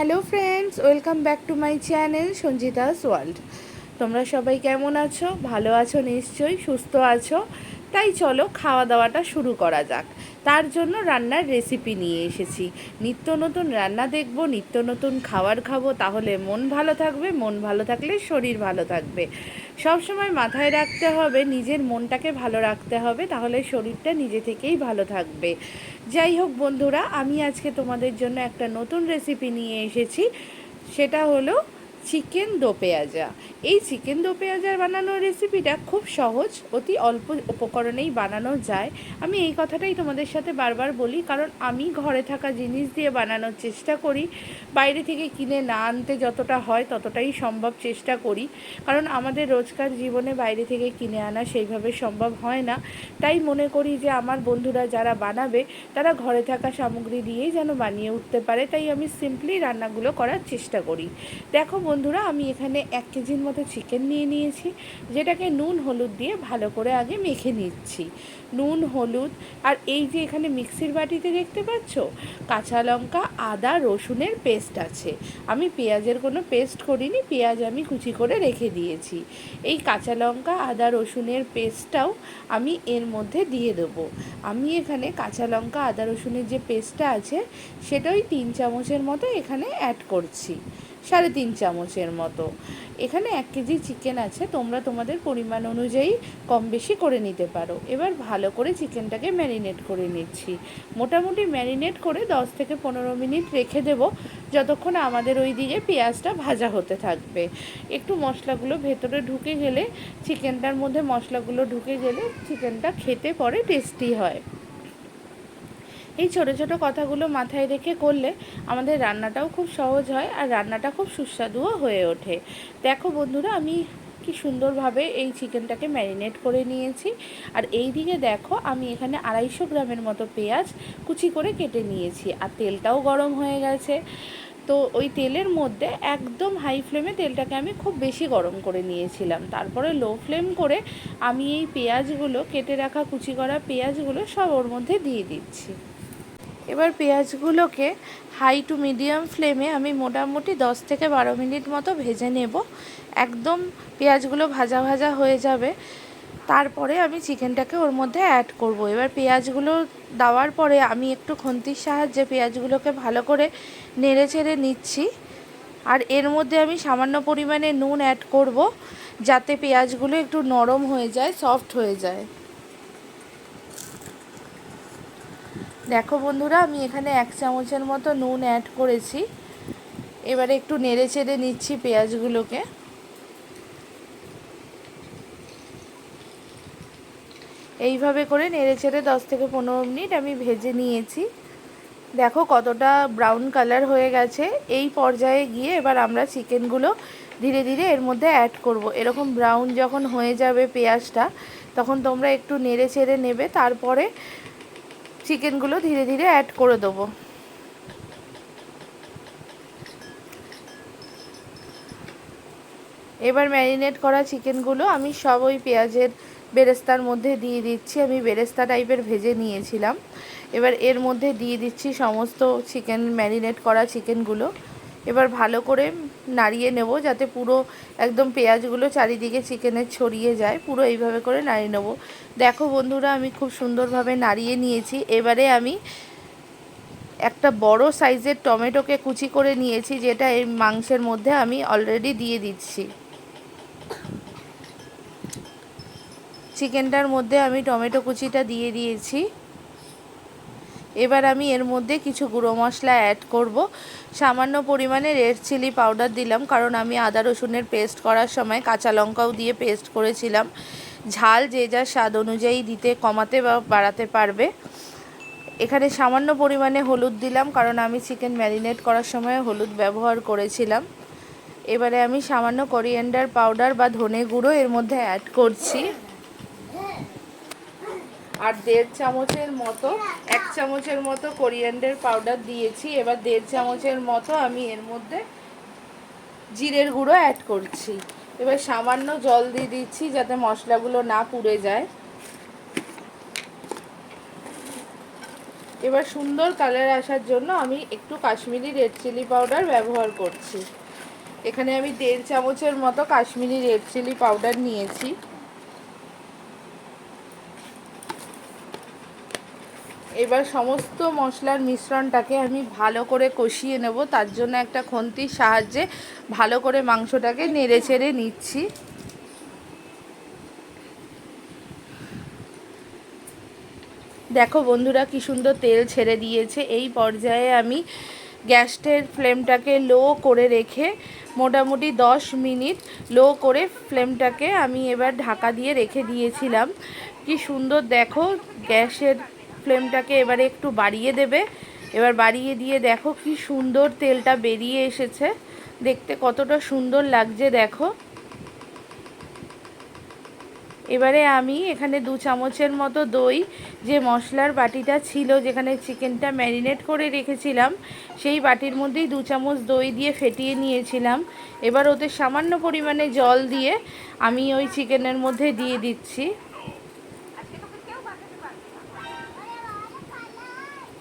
Hello friends, welcome back to my channel Sanjita's world. তোমরা সবাই কেমন আছো? ভালো আছো নিশ্চয়ই, সুস্থ আছো। তাই চলো খাওয়া দাওয়াটা শুরু করা যাক। তার জন্য রান্নার রেসিপি নিয়ে এসেছি। নিত্য নতুন রান্না দেখবো, নিত্য নতুন খাবার খাবো, তাহলে মন ভালো থাকবে। মন ভালো থাকলে শরীর ভালো থাকবে। সব সময় মাথায় রাখতে হবে নিজের মনটাকে ভালো রাখতে হবে, তাহলে শরীরটা নিজে থেকেই ভালো থাকবে। যাই হোক বন্ধুরা, আমি আজকে তোমাদের জন্য একটা নতুন রেসিপি নিয়ে এসেছি। সেটা হলো চিকেন দো পেঁয়াজা। এই চিকেন দো পেঁয়াজা বানানোর রেসিপিটা খুব সহজ, অতি অল্প উপকরণেই বানানো যায়। আমি এই কথাটাই তোমাদের সাথে বারবার বলি, কারণ আমি ঘরে থাকা জিনিস দিয়ে বানানোর চেষ্টা করি। বাইরে থেকে কিনে না আনতে যতটা হয় ততটাই সম্ভব চেষ্টা করি, কারণ আমাদের রোজকার জীবনে বাইরে থেকে কিনে আনা সেইভাবে সম্ভব হয় না। তাই মনে করি যে আমার বন্ধুরা যারা বানাবে তারা ঘরে থাকা সামগ্রী দিয়েই যেন বানিয়ে উঠতে পারে। তাই আমি সিম্পলি রান্নাগুলো করার চেষ্টা করি। দেখো বন্ধুরা, আমি এখানে 1 কেজির মতো চিকেন নিয়ে নিয়েছি, যেটাকে নুন হলুদ দিয়ে ভালো করে আগে মেখে নিচ্ছি। নুন হলুদ আর এই যে এখানে মিক্সির বাটিতে দেখতে পাচ্ছ, কাঁচা লঙ্কা আদা রসুনের পেস্ট আছে। আমি পেঁয়াজের কোনো পেস্ট করিনি, পেঁয়াজ আমি কুচি করে রেখে দিয়েছি। এই কাঁচা লঙ্কা আদা রসুনের পেস্টটাও আমি এর মধ্যে দিয়ে দেবো। আমি এখানে কাঁচা লঙ্কা আদা রসুনের যে পেস্টটা আছে সেটাই 3 চামচের মতো এখানে অ্যাড করছি, 3.5 চামচের মতো। এখানে 1 কেজি চিকেন আছে, তোমরা তোমাদের পরিমাণ অনুযায়ী কম বেশি করে নিতে পারো। এবার ভালো করে চিকেনটাকে ম্যারিনেট করে নিচ্ছি। মোটামুটি ম্যারিনেট করে 10 থেকে 15 মিনিট রেখে দেবো, যতক্ষণ আমাদের ওই দিকে পেঁয়াজটা ভাজা হতে থাকবে। একটু মশলাগুলো ভেতরে ঢুকে গেলে, চিকেনটার মধ্যে মশলাগুলো ঢুকে গেলে চিকেনটা খেতে পরে টেস্টি হয়। এই ছোটো ছোটো কথাগুলো মাথায় রেখে করলে আমাদের রান্নাটাও খুব সহজ হয় আর রান্নাটা খুব সুস্বাদুও হয়ে ওঠে। দেখো বন্ধুরা, আমি কি সুন্দরভাবে এই চিকেনটাকে ম্যারিনেট করে নিয়েছি। আর এই দিকে দেখো, আমি এখানে 250 গ্রামের মতো পেঁয়াজ কুচি করে কেটে নিয়েছি, আর তেলটাও গরম হয়ে গেছে। তো ওই তেলের মধ্যে একদম হাই ফ্লেমে তেলটাকে আমি খুব বেশি গরম করে নিয়েছিলাম, তারপরে লো ফ্লেম করে আমি এই পেঁয়াজগুলো, কেটে রাখা কুচি করা পেঁয়াজগুলো সব ওর মধ্যে দিয়ে দিচ্ছি। এবার পেঁয়াজগুলোকে হাই টু মিডিয়াম ফ্লেমে আমি মোটামুটি 10 থেকে 12 মিনিট মতো ভেজে নেব। একদম পেঁয়াজগুলো ভাজা ভাজা হয়ে যাবে, তারপরে আমি চিকেনটাকে ওর মধ্যে অ্যাড করব। এবার পেঁয়াজগুলো দেওয়ার পরে আমি একটু খুন্তির সাহায্যে পেঁয়াজগুলোকে ভালো করে নেড়ে চেড়ে নিচ্ছি। আর এর মধ্যে আমি সামান্য পরিমাণে নুন অ্যাড করব, যাতে পেঁয়াজগুলো একটু নরম হয়ে যায়, সফট হয়ে যায়। দেখো বন্ধুরা, আমি এখানে 1 চামচের মতো নুন অ্যাড করেছি। এবারে একটু নেড়ে চেড়ে নিচ্ছি পেঁয়াজগুলোকে। এইভাবে করে নেড়ে চেড়ে 10 থেকে 15 মিনিট আমি ভেজে নিয়েছি। দেখো কতটা ব্রাউন কালার হয়ে গেছে। এই পর্যায়ে গিয়ে এবার আমরা চিকেনগুলো ধীরে ধীরে এর মধ্যে অ্যাড করব। এরকম ব্রাউন যখন হয়ে যাবে পেঁয়াজটা, তখন তোমরা একটু নেড়ে চেড়ে নেবে, তারপরে চিকেনগুলো ধীরে ধীরে অ্যাড করে দেবো। এবার ম্যারিনেট করা চিকেনগুলো আমি সব ওই পেঁয়াজের বেরেস্তার মধ্যে দিয়ে দিচ্ছি। আমি বেরেস্তা টাইপের ভেজে নিয়েছিলাম। এবার এর মধ্যে দিয়ে দিচ্ছি সমস্ত চিকেন, ম্যারিনেট করা চিকেনগুলো। এবার ভালো করে নাড়িয়ে নেব, যাতে পুরো একদম পেঁয়াজগুলো চারিদিকে চিকেনের ছড়িয়ে যায়। পুরো এইভাবে করে নাড়িয়ে নেব। দেখো বন্ধুরা, আমি খুব সুন্দরভাবে নাড়িয়ে নিয়েছি। এবারে আমি একটা বড় সাইজের টমেটোকে কুচি করে নিয়েছি, যেটা এই মাংসের মধ্যে আমি অলরেডি দিয়ে দিচ্ছি। চিকেনটার মধ্যে আমি টমেটো কুচিটা দিয়ে দিয়েছি। এবার আমি এর মধ্যে কিছু গুঁড়ো মশলা অ্যাড করব। সামান্য পরিমাণে রেড চিলি পাউডার দিলাম, কারণ আমি আদা রসুনের পেস্ট করার সময় কাঁচা লঙ্কাও দিয়ে পেস্ট করেছিলাম। ঝাল যে যার স্বাদ অনুযায়ী দিতে, কমাতে বা বাড়াতে পারবে। এখানে সামান্য পরিমাণে হলুদ দিলাম, কারণ আমি চিকেন ম্যারিনেট করার সময় হলুদ ব্যবহার করেছিলাম। এবারে আমি সামান্য করিয়েন্ডার পাউডার বা ধনে গুঁড়ো এর মধ্যে অ্যাড করছি। আর 1.5 চামচের মতো, 1 চামচের মতো করিয়েন্ডার পাউডার দিয়েছি। এবার 1.5 চামচের মতো আমি এর মধ্যে জিরের গুঁড়ো অ্যাড করছি। এবার সামান্য জল দিয়ে দিচ্ছি, যাতে মশলাগুলো না পুড়ে যায়। এবার সুন্দর কালার আসার জন্য আমি একটু কাশ্মীরি রেড চিলি পাউডার ব্যবহার করছি। এখানে আমি 1.5 চামচের মতো কাশ্মীরি রেড চিলি পাউডার নিয়েছি। এবার সমস্ত মশলার মিশ্রণটাকে আমি ভালো করে কষিয়ে নেব। তার জন্য একটা খুন্তির সাহায্যে ভালো করে মাংসটাকে নেড়ে চেড়ে নিচ্ছি। দেখো বন্ধুরা কি সুন্দর তেল ছেড়ে দিয়েছে। এই পর্যায়ে আমি গ্যাসের ফ্লেমটাকে লো করে রেখে মোটামুটি 10 মিনিট লো করে ফ্লেমটাকে আমি এবার ঢাকা দিয়ে রেখে দিয়েছিলাম। কি সুন্দর দেখো, গ্যাসের ফ্লেমটাকে এবারে একটু বাড়িয়ে দেবে। এবার বাড়িয়ে দিয়ে দেখো কি সুন্দর তেলটা বেরিয়ে এসেছে, দেখতে কতটা সুন্দর লাগছে দেখো। এবারে আমি এখানে 2 চামচের মতো দই, যে মশলার বাটিটা ছিল যেখানে চিকেনটা ম্যারিনেট করে রেখেছিলাম, সেই বাটির মধ্যেই 2 চামচ দই দিয়ে ফেটিয়ে নিয়েছিলাম। এবার ওতে সামান্য পরিমাণে জল দিয়ে আমি ওই চিকেনের মধ্যে দিয়ে দিচ্ছি।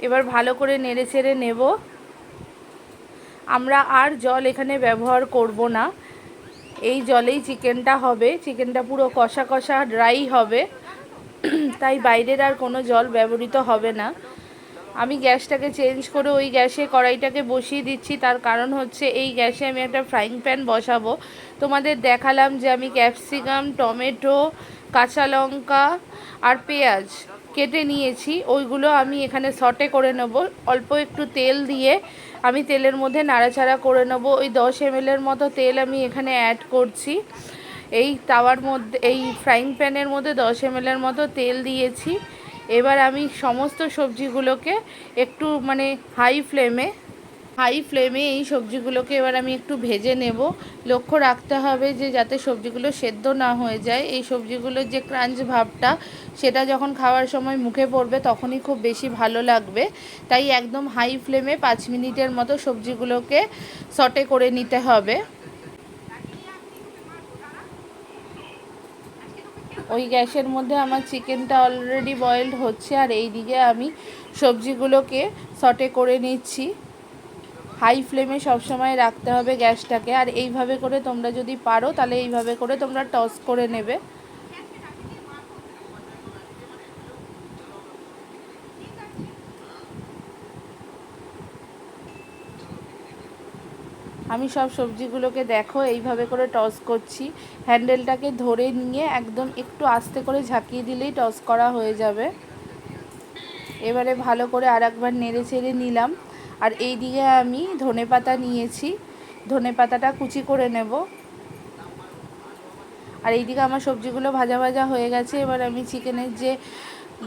এবার ভালো করে নেড়ে চেড়ে নেব। আমরা আর জল এখানে ব্যবহার করব না, এই জলেই চিকেনটা হবে। চিকেনটা পুরো কষা কষা ড্রাই হবে, তাই বাইরের আর কোনো জল ব্যবহৃত হবে না। আমি গ্যাসটাকে চেঞ্জ করে ওই গ্যাসে কড়াইটাকে বসিয়ে দিচ্ছি। তার কারণ হচ্ছে এই গ্যাসে আমি একটা ফ্রাইং প্যান বসাবো। তোমাদের দেখালাম যে আমি ক্যাপসিকাম, টমেটো, কাঁচা লঙ্কা আর পেঁয়াজ কেটে নিয়েছি, ওইগুলো আমি এখানে সটে করে নেব। অল্প একটু তেল দিয়ে আমি তেলের মধ্যে নাড়াচাড়া করে নেব। ওই 10 ml মতো তেল আমি এখানে অ্যাড করছি। এই তাওয়ার মধ্যে, এই ফ্রাইং প্যানের মধ্যে 10 ml মতো তেল দিয়েছি। এবার আমি সমস্ত সবজিগুলোকে একটু হাই ফ্লেমে এই সবজিগুলোকে এবার আমি একটু ভেজে নেব। লক্ষ্য রাখতে হবে যে যাতে সবজিগুলো সেদ্ধ না হয়ে যায়। এই সবজিগুলোর যে ক্রাঞ্চ ভাবটা, সেটা যখন খাওয়ার সময় মুখে পড়বে তখনই খুব বেশি ভালো লাগবে। তাই একদম হাই ফ্লেমে 5 মিনিটের মতো সবজিগুলোকে সটে করে নিতে হবে। ওই গ্যাসের মধ্যে আমার চিকেনটা অলরেডি বয়েলড হচ্ছে, আর এই দিকে আমি সবজিগুলোকে সটে করে নিচ্ছি। হাই ফ্লেমে সবসময় রাখতে হবে গ্যাসটাকে। আর এইভাবে করে তোমরা যদি পারো তাহলে এইভাবে করে তোমরা টস করে নেবে। আমি সব সবজিগুলোকে দেখো এইভাবে করে টস করছি। হ্যান্ডেলটাকে ধরে নিয়ে একদম একটু আস্তে করে ঝাঁকিয়ে দিলেই টস করা হয়ে যাবে। এবারে ভালো করে আরেকবার নেড়ে চেড়ে নিলাম। আর এই দিকে আমি ধনেপাতা নিয়েছি, ধনেপাতাটা কুচি করে নেব। আর এইদিকে আমার সবজিগুলো ভাজা ভাজা হয়ে গেছে। এবার আমি চিকেনের যে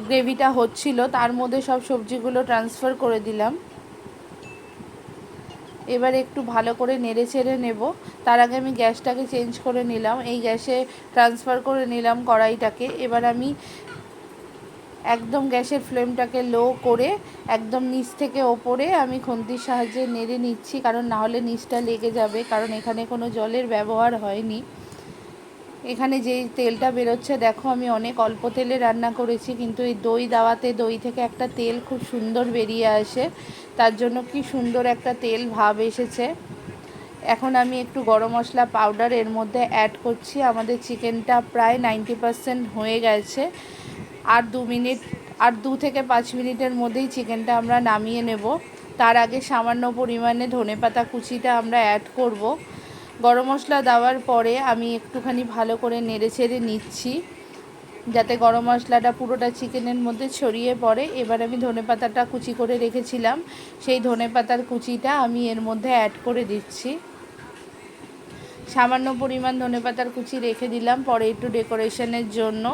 গ্রেভিটা হচ্ছিল তার মধ্যে সব সবজিগুলো ট্রান্সফার করে দিলাম। এবার একটু ভালো করে নেড়ে চেড়ে নেব। তার আগে আমি গ্যাসটাকে চেঞ্জ করে নিলাম, এই গ্যাসে ট্রান্সফার করে নিলাম কড়াইটাকে। এবার আমি একদম গ্যাসের ফ্লেমটাকে লো করে একদম নিচ থেকে ওপরে আমি খুন্তির সাহায্যে নেড়ে নিচ্ছি, কারণ না হলে নিচটা লেগে যাবে। কারণ এখানে কোনো জলের ব্যবহার হয়নি। এখানে যেই তেলটা বেরোচ্ছে দেখো, আমি অনেক অল্প তেলে রান্না করেছি, কিন্তু এই দই দেওয়াতে দই থেকে একটা তেল খুব সুন্দর বেরিয়ে আসে। তার জন্য কি সুন্দর একটা তেল ভাব এসেছে। এখন আমি একটু গরম মশলা পাউডার এর মধ্যে অ্যাড করছি। আমাদের চিকেনটা প্রায় 90% হয়ে গেছে। আর 2 থেকে 5 মিনিটের মধ্যেই চিকেনটা আমরা নামিয়ে নেব। তার আগে সামান্য পরিমাণে ধনেপাতা কুচিটা আমরা অ্যাড করব। গরম মশলা দেওয়ার পরে আমি একটুখানি ভালো করে নেড়ে চেড়ে নিচ্ছি, যাতে গরম মশলাটা পুরোটা চিকেনের মধ্যে ছড়িয়ে পড়ে। এবার আমি ধনেপাতাটা কুচি করে রেখেছিলাম, সেই ধনেপাতার কুচিটা আমি এর মধ্যে অ্যাড করে দিচ্ছি। সামান্য পরিমাণ ধনেপাতার কুচি রেখে দিলাম পরে একটু ডেকোরেশনের জন্য।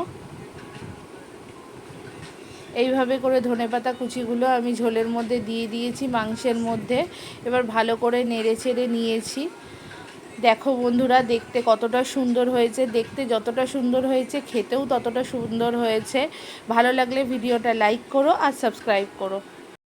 এইভাবে করে ধনেপাতা কুচিগুলো আমি ঝোলের মধ্যে দিয়ে দিয়েছি, মাংসের মধ্যে। এবার ভালো করে নেড়ে চেড়ে নিয়েছি। দেখো বন্ধুরা, দেখতে কতটা সুন্দর হয়েছে। দেখতে যতটা সুন্দর হয়েছে খেতেও ততটা সুন্দর হয়েছে। ভালো লাগলে ভিডিওটা লাইক করো আর সাবস্ক্রাইব করো।